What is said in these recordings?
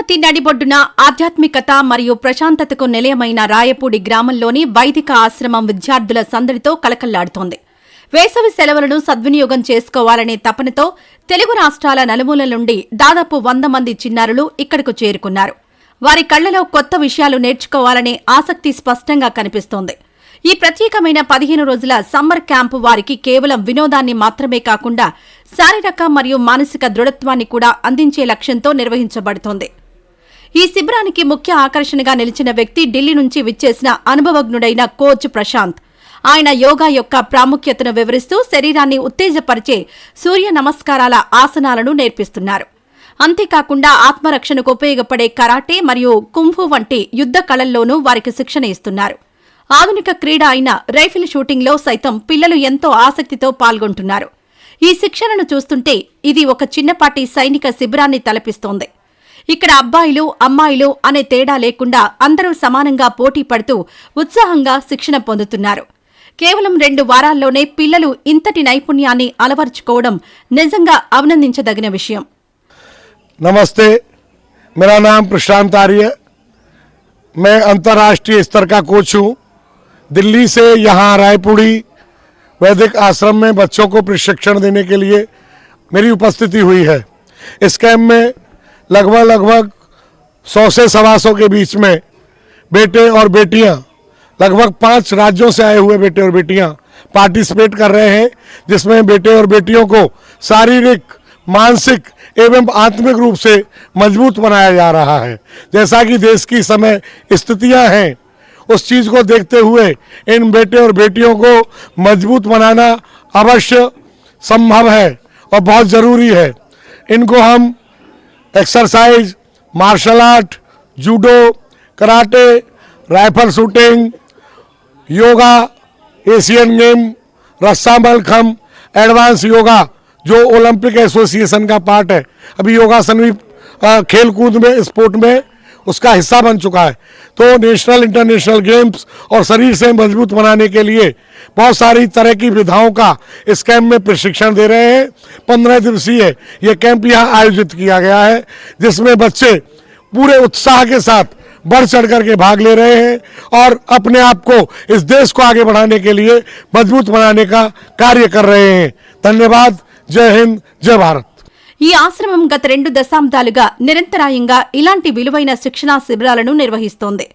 అమరావతి నడిబొడ్డున ఆధ్యాత్మికత మరియు ప్రశాంతతకు నిలయమైన రాయపూడి గ్రామంలోని వైదిక ఆశ్రమం విద్యార్థుల సందడితో కలకల్లాడుతోంది. వేసవి సెలవులను సద్వినియోగం చేసుకోవాలనే తపనతో తెలుగు రాష్ట్రాల నలుమూలల నుండి దాదాపు 100 మంది చిన్నారులు ఇక్కడకు చేరుకున్నారు. వారి కళ్లలో కొత్త విషయాలు నేర్చుకోవాలనే ఆసక్తి స్పష్టంగా కనిపిస్తోంది. ఈ ప్రత్యేకమైన 15 రోజుల సమ్మర్ క్యాంపు వారికి కేవలం వినోదాన్ని మాత్రమే కాకుండా శారీరక మరియు మానసిక దృఢత్వాన్ని కూడా అందించే లక్ష్యంతో నిర్వహించబడుతోంది. ఈ శిబిరానికి ముఖ్య ఆకర్షణగా నిలిచిన వ్యక్తి ఢిల్లీ నుంచి విచ్చేసిన అనుభవజ్ఞుడైన కోచ్ ప్రశాంత్. ఆయన యోగా యొక్క ప్రాముఖ్యతను వివరిస్తూ శరీరాన్ని ఉత్తేజపరిచే సూర్య నమస్కారాల ఆసనాలను నేర్పిస్తున్నారు. అంతేకాకుండా ఆత్మరక్షణకు ఉపయోగపడే కరాటే మరియు కుంఫు వంటి యుద్ధ కళల్లోనూ వారికి శిక్షణ ఇస్తున్నారు. ఆధునిక క్రీడ అయిన రైఫిల్ షూటింగ్లో సైతం పిల్లలు ఎంతో ఆసక్తితో పాల్గొంటున్నారు. ఈ శిక్షణను చూస్తుంటే ఇది ఒక చిన్నపాటి సైనిక శిబిరాన్ని తలపిస్తోంది. ఇక్కడ అబ్బాయిలు అమ్మాయిలు అనే తేడా లేకుండా అందరూ సమానంగా పోటీ పడుతూ ఉత్సాహంగా శిక్షణ పొందుతున్నారు. కేవలం 2 వారాల్లోనే పిల్లలు ఇంతటి నైపుణ్యాన్ని అలవర్చుకోవడం నిజంగా అభినందించదగిన విషయం. नमस्ते, मेरा नाम प्रशांत आर्य, मैं अंतर्राष्ट्रीय स्तर का कोच हूँ. दिल्ली से यहाँ रायपुरी वैदिक आश्रम में बच्चों को प्रशिक्षण देने के लिए मेरी उपस्थिति हुई है. इस कैंप में लगभग 100 से 125 के बीच में बेटे और बेटियाँ, लगभग 5 राज्यों से आए हुए बेटे और बेटियाँ पार्टिसिपेट कर रहे हैं, जिसमें बेटे और बेटियों को शारीरिक, मानसिक एवं आत्मिक रूप से मजबूत बनाया जा रहा है. जैसा कि देश की समय स्थितियां हैं, उस चीज़ को देखते हुए इन बेटे और बेटियों को मजबूत बनाना अवश्य संभव है और बहुत ज़रूरी है. इनको हम exercise, martial art, judo, karate, rifle shooting, yoga, Asian game, रस्सा मलखम, एडवांस योगा जो ओलंपिक एसोसिएशन का पार्ट है, अभी योगासन भी खेल कूद में, स्पोर्ट में उसका हिस्सा बन चुका है. तो नेशनल इंटरनेशनल गेम्स और शरीर से मजबूत बनाने के लिए बहुत सारी तरह की विधाओं का इस कैंप में प्रशिक्षण दे रहे हैं. 15 दिवसीय ये कैंप यहाँ आयोजित किया गया है, जिसमें बच्चे पूरे उत्साह के साथ बढ़ चढ़ करके भाग ले रहे हैं और अपने आप को इस देश को आगे बढ़ाने के लिए मजबूत बनाने का कार्य कर रहे हैं. धन्यवाद. जय हिंद, जय भारत. ఈ ఆశ్రమం గత 2 దశాబ్దాలుగా నిరంతరాయంగా ఇలాంటి విలువైన శిక్షణా శిబిరాలను నిర్వహిస్తోంది.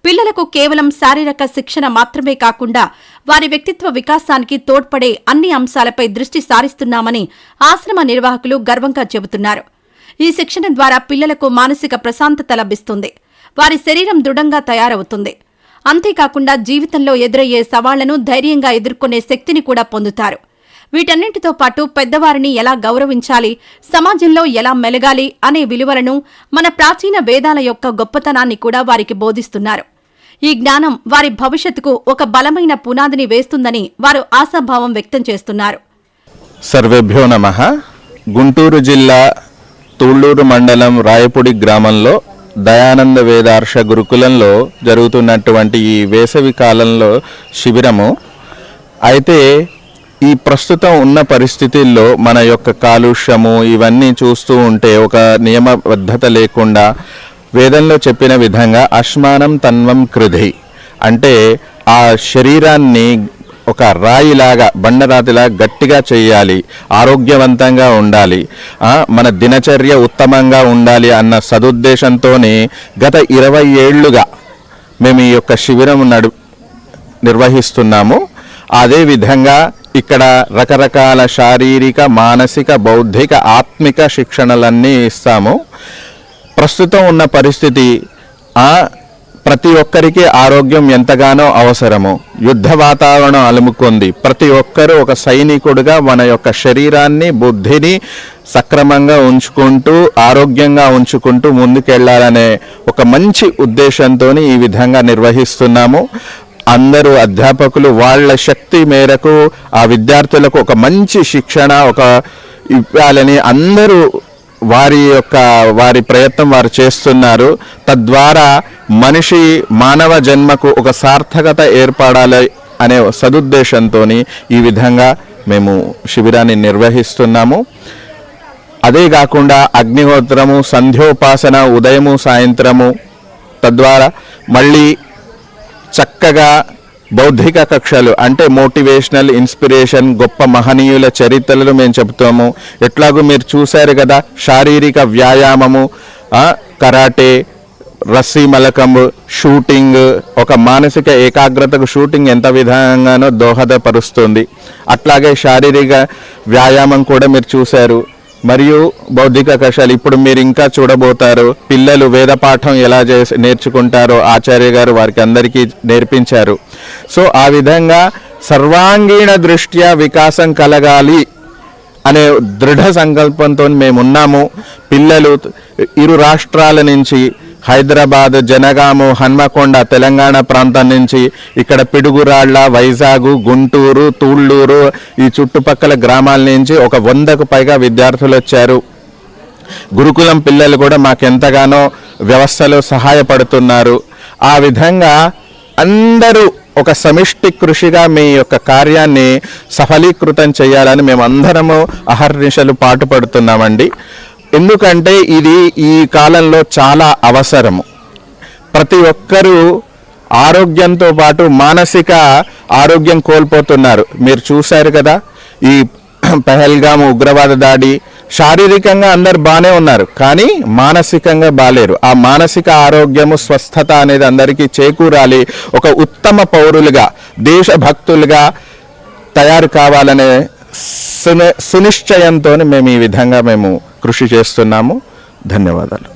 పిల్లలకు కేవలం శారీరక శిక్షణ మాత్రమే కాకుండా వారి వ్యక్తిత్వ వికాసానికి తోడ్పడే అన్ని అంశాలపై దృష్టి సారిస్తున్నామని ఆశ్రమ నిర్వాహకులు గర్వంగా చెబుతున్నారు. ఈ శిక్షణ ద్వారా పిల్లలకు మానసిక ప్రశాంతత లభిస్తుంది. వారి శరీరం దృఢంగా తయారవుతుంది. అంతేకాకుండా జీవితంలో ఎదురయ్యే సవాళ్లను ధైర్యంగా ఎదుర్కొనే శక్తిని కూడా పొందుతారు. వీటన్నింటితో పాటు పెద్దవారిని ఎలా గౌరవించాలి, సమాజంలో ఎలా మెలగాలి అనే విలువలను, మన ప్రాచీన వేదాల యొక్క గొప్పతనాన్ని కూడా వారికి బోధిస్తున్నారు. ఈ జ్ఞానం వారి భవిష్యత్తుకు ఒక బలమైన పునాదిని వేస్తుందని వారు ఆశాభావం వ్యక్తం చేస్తున్నారు. సర్వేభ్యో నమః. గుంటూరు జిల్లా తూళ్లూరు మండలం రాయపూడి గ్రామంలో దయానంద వేదార్ష గురుకులంలో జరుగుతున్నటువంటి ఈ వేసవి కాలంలో శిబిరము. అయితే ఈ ప్రస్తుతం ఉన్న పరిస్థితుల్లో మన యొక్క కాలుష్యము ఇవన్నీ చూస్తూ ఉంటే ఒక నియమబద్ధత లేకుండా వేదంలో చెప్పిన విధంగా అశ్మానం తన్వం కృధి అంటే ఆ శరీరాన్ని ఒక రాయిలాగా, బండరాతిలా గట్టిగా చేయాలి, ఆరోగ్యవంతంగా ఉండాలి, మన దినచర్య ఉత్తమంగా ఉండాలి అన్న సదుద్దేశంతోనే గత 20 ఏళ్లుగా మేము ఈ యొక్క శిబిరం నిర్వహిస్తున్నాము. అదేవిధంగా ఇక్కడ రకరకాల శారీరక, మానసిక, బౌద్ధిక, ఆత్మిక శిక్షణలన్నీ ఇస్తాము. ప్రస్తుతం ఉన్న పరిస్థితి ప్రతి ఒక్కరికి ఆరోగ్యం ఎంతగానో అవసరము. యుద్ధ వాతావరణం అలుముకుంది. ప్రతి ఒక్కరూ ఒక సైనికుడిగా మన యొక్క శరీరాన్ని, బుద్ధిని సక్రమంగా ఉంచుకుంటూ, ఆరోగ్యంగా ఉంచుకుంటూ ముందుకెళ్లాలనే ఒక మంచి ఉద్దేశంతో ఈ విధంగా నిర్వహిస్తున్నాము. అందరూ అధ్యాపకులు వాళ్ళ శక్తి మేరకు ఆ విద్యార్థులకు ఒక మంచి శిక్షణ ఇవ్వాలని అందరూ వారి ప్రయత్నం వారు చేస్తున్నారు. తద్వారా మానవ జన్మకు ఒక సార్థకత ఏర్పడాలి అనే సదుద్దేశంతో ఈ విధంగా మేము శిబిరాన్ని నిర్వహిస్తున్నాము. అదే కాకుండా అగ్నిహోత్రము, సంధ్యోపాసన ఉదయము సాయంత్రము, తద్వారా మళ్ళీ చక్కగా బౌద్ధిక కక్షలు అంటే మోటివేషనల్ ఇన్స్పిరేషన్, గొప్ప మహనీయుల చరిత్రలు మేము చెబుతాము. ఎట్లాగో మీరు చూశారు కదా, శారీరక వ్యాయామము, కరాటే, రస్సీ మలకం, షూటింగ్, ఒక మానసిక ఏకాగ్రతకు షూటింగ్ ఎంత విధంగానో దోహదపరుస్తుంది. అట్లాగే శారీరక వ్యాయామం కూడా మీరు చూశారు. మరియు బౌద్ధిక కషాలు ఇప్పుడు మీరు ఇంకా చూడబోతారు. పిల్లలు వేదపాఠం ఎలా నేర్చుకుంటారో ఆచార్య గారు వారికి అందరికీ నేర్పించారు. సో ఆ విధంగా సర్వాంగీణ దృష్ట్యా వికాసం కలగాలి అనే దృఢ సంకల్పంతో మేమున్నాము. పిల్లలు ఇరు రాష్ట్రాల నుంచి, హైదరాబాద్, జనగాము, హన్మకొండ తెలంగాణ ప్రాంతం నుంచి, ఇక్కడ పిడుగురాళ్ల, వైజాగ్, గుంటూరు, తూళ్ళూరు ఈ చుట్టుపక్కల గ్రామాల నుంచి ఒక 100కు పైగా విద్యార్థులు వచ్చారు. గురుకులం పిల్లలు కూడా మాకెంతగానో వ్యవస్థలో సహాయపడుతున్నారు. ఆ విధంగా అందరూ ఒక సమిష్టి కృషిగా మీ యొక్క కార్యాన్ని సఫలీకృతం చేయాలని మేమందరము అహర్నిశలు పాటుపడుతున్నామండి. ఎందుకంటే ఇది ఈ కాలంలో చాలా అవసరము. ప్రతి ఒక్కరూ ఆరోగ్యంతో పాటు మానసిక ఆరోగ్యం కోల్పోతున్నారు. మీరు చూశారు కదా, ఈ పహల్గామ్ ఉగ్రవాద దాడి, శారీరకంగా అందరు బాగానే ఉన్నారు కానీ మానసికంగా బాలేరు. ఆ మానసిక ఆరోగ్యము, స్వస్థత అనేది అందరికీ చేకూరాలి. ఒక ఉత్తమ పౌరులుగా, దేశభక్తులుగా తయారు కావాలనే సునిశ్చయంతో మేము ఈ విధంగా కృషి చేస్తున్నాము. ధన్యవాదాలు.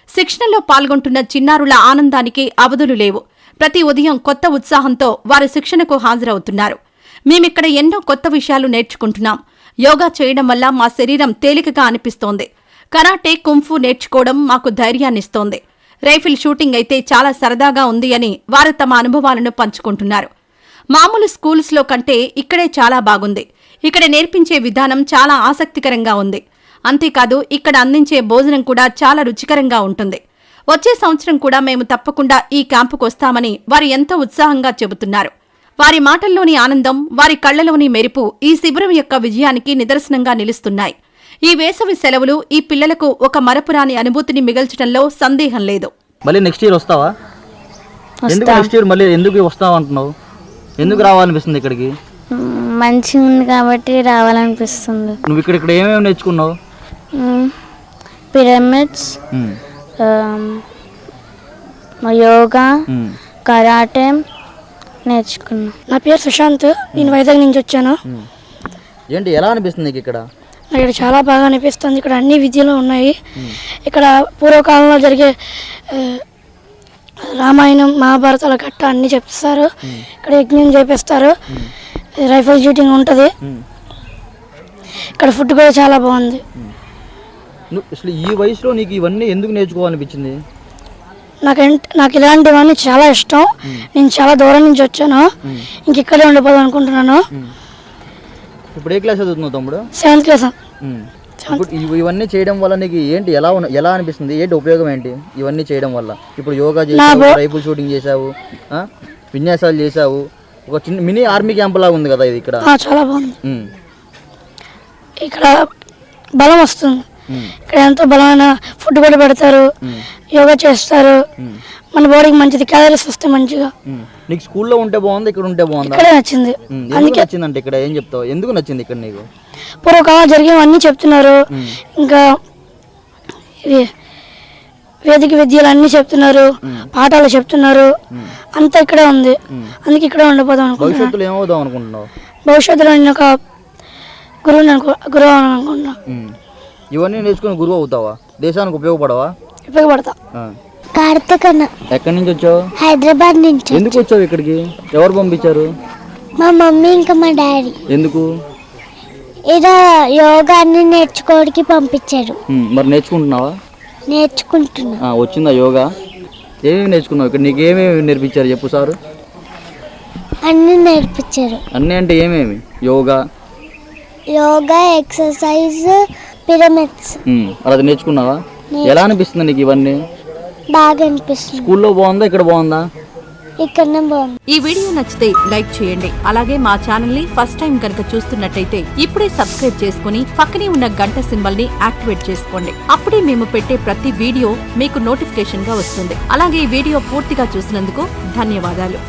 శిక్షణలో పాల్గొంటున్న చిన్నారుల ఆనందానికి అవధులు లేవు. ప్రతి ఉదయం కొత్త ఉత్సాహంతో వారు శిక్షణకు హాజరవుతున్నారు. మేమిక్కడ ఎన్నో కొత్త విషయాలు నేర్చుకుంటున్నాం. యోగా చేయడం వల్ల మా శరీరం తేలికగా అనిపిస్తోంది. కరాటే, కుంఫు నేర్చుకోవడం మాకు ధైర్యాన్నిస్తోంది. రైఫిల్ షూటింగ్ అయితే చాలా సరదాగా ఉంది అని వారు తమ అనుభవాలను పంచుకుంటున్నారు. మామూలు స్కూల్స్లో కంటే ఇక్కడే చాలా బాగుంది. ఇక్కడ నేర్పించే విధానం చాలా ఆసక్తికరంగా ఉంది. అంతేకాదు ఇక్కడ అందించే భోజనం కూడా చాలా రుచికరంగా ఉంటుంది. వచ్చే సంవత్సరం కూడా మేము తప్పకుండా ఈ క్యాంపుకు వస్తామని వారు ఎంతో ఉత్సాహంగా చెబుతున్నారు. వారి మాటల్లోని ఆనందం, వారి కళ్లలోని మెరుపు ఈ శిబిరం యొక్క విజయానికి నిదర్శనంగా నిలుస్తున్నాయి. ఈ వేసవి సెలవులు ఈ పిల్లలకు ఒక మరపురాని అనుభూతిని మిగల్చడంలో సందేహం లేదు. మళ్ళీ నెక్స్ట్ ఇయర్ వస్తావా? ఎందుకు నెక్స్ట్ ఇయర్ మళ్ళీ ఎందుకు వస్తావు అంటున్నావు? ఎందుకు రావాలనిపిస్తుంది ఇక్కడికి? మంచిగా ఉంది కాబట్టి రావాలనిపిస్తుంది. నువ్వు ఇక్కడ ఏమేమి నేర్చుకున్నావు? పిరమిడ్స్, యోగా, కరాటే నేర్చుకున్నా. నా పేరు సుశాంత్. నేను వైజాగ్ నుంచి వచ్చాను. ఏంటి, ఎలా అనిపిస్తుంది నీకు ఇక్కడ? నాకు ఇక్కడ చాలా బాగా అనిపిస్తుంది. ఇక్కడ అన్ని విద్యలు ఉన్నాయి. ఇక్కడ పూర్వకాలంలో జరిగే రామాయణం, మహాభారతాల గట్ట అన్ని చెప్తారు. ఇక్కడ యజ్ఞం చేపిస్తారు. రైఫిల్ షూటింగ్ ఉంటుంది. ఇక్కడ ఫుడ్ కూడా చాలా బాగుంది. అసలు ఈ వయసులో నీకు ఇవన్నీ ఎందుకు నేర్చుకోవాలనిపించింది? నాకు ఇలాంటివన్నీ చాలా ఇష్టం. నేను చాలా దూరం నుంచి వచ్చాను. ఇంక ఇక్కడే ఉండిపోదాం అనుకుంటున్నాను. ఇప్పుడు ఏ క్లాస్ చదువుతున్నావు తమ్ముడు? 7th class. ఇప్పుడు ఇవన్నీ చేయడం వల్ల నీకు ఏంటి, ఎలా అనిపిస్తుంది? ఏంటి ఉపయోగం ఏంటి ఇవన్నీ చేయడం వల్ల? ఇప్పుడు యోగా చేసావు, రైఫిల్ షూటింగ్ చేసావు, విన్యాసాలు చేసావు. ఒక చిన్న మినీ ఆర్మీ క్యాంప్ లాగా ఉంది కదా ఇది ఇక్కడ. చాలా బాగుంది. ఇక్కడ బలం వస్తుంది. ఇక్కడ ఎంతో బలమైన ఫుడ్ కూడా పెడతారు. యోగా చేస్తారు. మన బాడీకి మంచిది. క్యాలరీస్ వస్తాయి మంచిగా. నీకు స్కూల్లో ఉంటే బాగుంది, ఇక్కడ ఉంటే బాగుందా? ఇక్కడే నచ్చింది. అందుకే నచ్చిందంటే ఇక్కడ ఏం చెప్తావు? ఎందుకు నచ్చింది ఇక్కడ నీకు? పూర్వకాలం జరిగేవన్నీ చెప్తున్నారు. ఇంకా ఇది వేదిక విద్యలు అన్నీ చెప్తున్నారు. పాఠాలు చెప్తున్నారు. అంతా ఇక్కడే ఉంది. అందుకే ఇక్కడే ఉండిపోదాం అనుకుంటున్నాను. భవిష్యత్తులో ఏమవుదాం అనుకుంటున్నావు? భవిష్యత్తులో నేను ఒక గురువు అనుకుంటున్నా. ఇవన్నీ నేర్చుకుని గురువు అవుతావా? దేశానికి ఉపయోగపడవా? ఉపయోగపడతా. కార్తీకన్న. ఎక్కడి నుంచి వచ్చావు? హైదరాబాద్ నుంచి. ఎందుకు వచ్చావు ఇక్కడికి? ఎవరు పంపించారు? మా మమ్మీ ఇంకా మా డాడీ. ఎందుకు? ఇలా యోగా అన్ని నేర్చుకోవడానికి పంపించారు. మరి నేర్చుకుంటున్నావా? నేర్చుకుంటున్నా. వచ్చిందా యోగా? ఏమేమి నేర్చుకున్నావు ఇక్కడ? నీకు ఏమేమి నేర్పించారు చెప్పు సారు. అన్ని నేర్పించారు. అన్నీ అంటే ఏమేమి? Yoga, exercise, pyramids. అది నేర్చుకున్నావా? ఎలా అనిపిస్తుంది నీకు ఇవన్నీ? బాగా అనిపిస్తుంది. స్కూల్లో బాగుందా, ఇక్కడ బాగుందా? ఇక్కడనే బాగుంది. ఈ వీడియో నచ్చితే లైక్ చేయండి. అలాగే మా ఛానల్ ని ఫస్ట్ టైం కనుక చూస్తున్నట్టయితే ఇప్పుడే సబ్స్క్రైబ్ చేసుకుని పక్కనే ఉన్న గంట సింబల్ ని యాక్టివేట్ చేసుకోండి. అప్పుడే మేము పెట్టే ప్రతి వీడియో మీకు నోటిఫికేషన్ గా వస్తుంది. అలాగే ఈ వీడియో పూర్తిగా చూసినందుకు ధన్యవాదాలు.